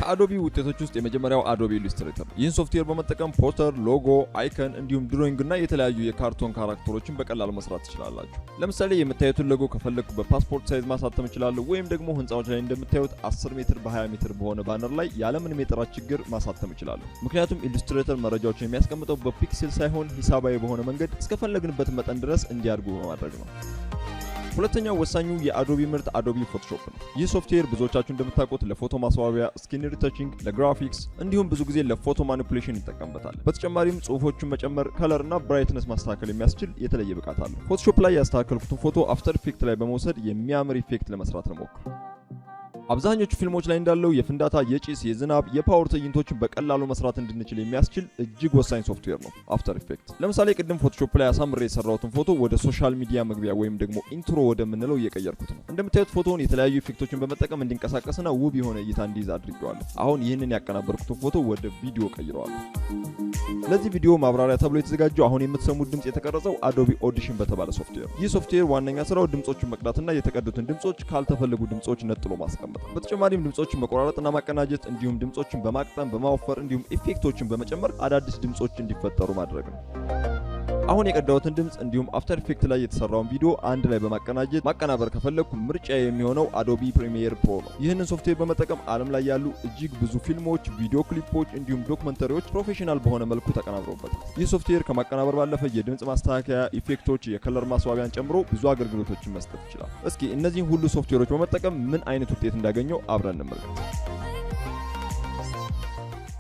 ከአዶቢ ውጤቶች ውስጥ የመጀመሪያው አዶቤ ኢሉስትሬተር ይህን ሶፍትዌር በመጠቀም ፖስተር፣ ሎጎ፣ አይከን እንዲሁም ድሮይንግ እና የተለያዩ የካርቶን ካራክተሮችን በቀላሉ መስራት ትችላላችሁ። ለምሳሌ የምታዩትን ሎጎ ከፈለኩ በፓስፖርት ሳይዝ ማሳተም እችላለሁ ወይም ደግሞ ህንጻዎች ላይ እንደምታዩት 10 ሜትር በ20 ሜትር በሆነ ባነር ላይ ያለምንም የጥራት ችግር ማሳተም እችላለሁ። ምክንያቱም ኢሉስትሬተር መረጃዎችን የሚያስቀምጠው በፒክሴል ሳይሆን ሂሳባዊ በሆነ መንገድ እስከፈለግንበት መጠን ድረስ እንዲያድጉ በማድረግ ነው። ሁለተኛው ወሳኙ የአዶቢ ምርት አዶቢ ፎቶሾፕ ነው። ይህ ሶፍትዌር ብዙዎቻችሁ እንደምታውቁት ለፎቶ ማስዋቢያ፣ ስክሪን ሪተቺንግ፣ ለግራፊክስ እንዲሁም ብዙ ጊዜ ለፎቶ ማኒፑሌሽን ይጠቀምበታል። በተጨማሪም ጽሁፎችን መጨመር፣ ከለር እና ብራይትነስ ማስተካከል የሚያስችል የተለየ ብቃት አለው። ፎቶሾፕ ላይ ያስተካከልኩትን ፎቶ አፍተር ኢፌክት ላይ በመውሰድ የሚያምር ኢፌክት ለመስራት ልሞክር። አብዛኞቹ ፊልሞች ላይ እንዳለው የፍንዳታ፣ የጭስ፣ የዝናብ፣ የፓወር ትዕይንቶችን በቀላሉ መስራት እንድንችል የሚያስችል እጅግ ወሳኝ ሶፍትዌር ነው አፍተር ኢፌክት። ለምሳሌ ቅድም ፎቶሾፕ ላይ አሳምሬ የሰራሁትን ፎቶ ወደ ሶሻል ሚዲያ መግቢያ ወይም ደግሞ ኢንትሮ ወደምንለው እየቀየርኩት ነው። እንደምታዩት ፎቶውን የተለያዩ ኢፌክቶችን በመጠቀም እንዲንቀሳቀስና ውብ የሆነ እይታ እንዲይዝ አድርጌዋለሁ። አሁን ይህንን ያቀናበርኩትን ፎቶ ወደ ቪዲዮ ቀይረዋለሁ። ለዚህ ቪዲዮ ማብራሪያ ተብሎ የተዘጋጀው አሁን የምትሰሙት ድምጽ የተቀረጸው አዶቢ ኦዲሽን በተባለ ሶፍትዌር። ይህ ሶፍትዌር ዋነኛ ስራው ድምጾችን መቅዳትና የተቀዱትን ድምጾች ካልተፈለጉ ድምጾች ነጥሎ ማስቀመጥ። በተጨማሪም ድምጾችን መቆራረጥና ማቀናጀት እንዲሁም ድምጾችን በማቅጠም በማወፈር እንዲሁም ኢፌክቶችን በመጨመር አዳዲስ ድምጾች እንዲፈጠሩ ማድረግ ነው። አሁን የቀዳሁትን ድምጽ እንዲሁም አፍተር ኢፌክት ላይ የተሰራውን ቪዲዮ አንድ ላይ በማቀናጀት ማቀናበር ከፈለኩ ምርጫ የሚሆነው አዶቢ ፕሪሚየር ፕሮ ነው። ይህንን ሶፍትዌር በመጠቀም ዓለም ላይ ያሉ እጅግ ብዙ ፊልሞች፣ ቪዲዮ ክሊፖች እንዲሁም ዶክመንተሪዎች ፕሮፌሽናል በሆነ መልኩ ተቀናብረውበታል። ይህ ሶፍትዌር ከማቀናበር ባለፈ የድምጽ ማስተካከያ፣ ኢፌክቶች፣ የከለር ማስዋቢያን ጨምሮ ብዙ አገልግሎቶችን መስጠት ይችላል። እስኪ እነዚህን ሁሉ ሶፍትዌሮች በመጠቀም ምን አይነት ውጤት እንዳገኘው አብረን እንመልከት።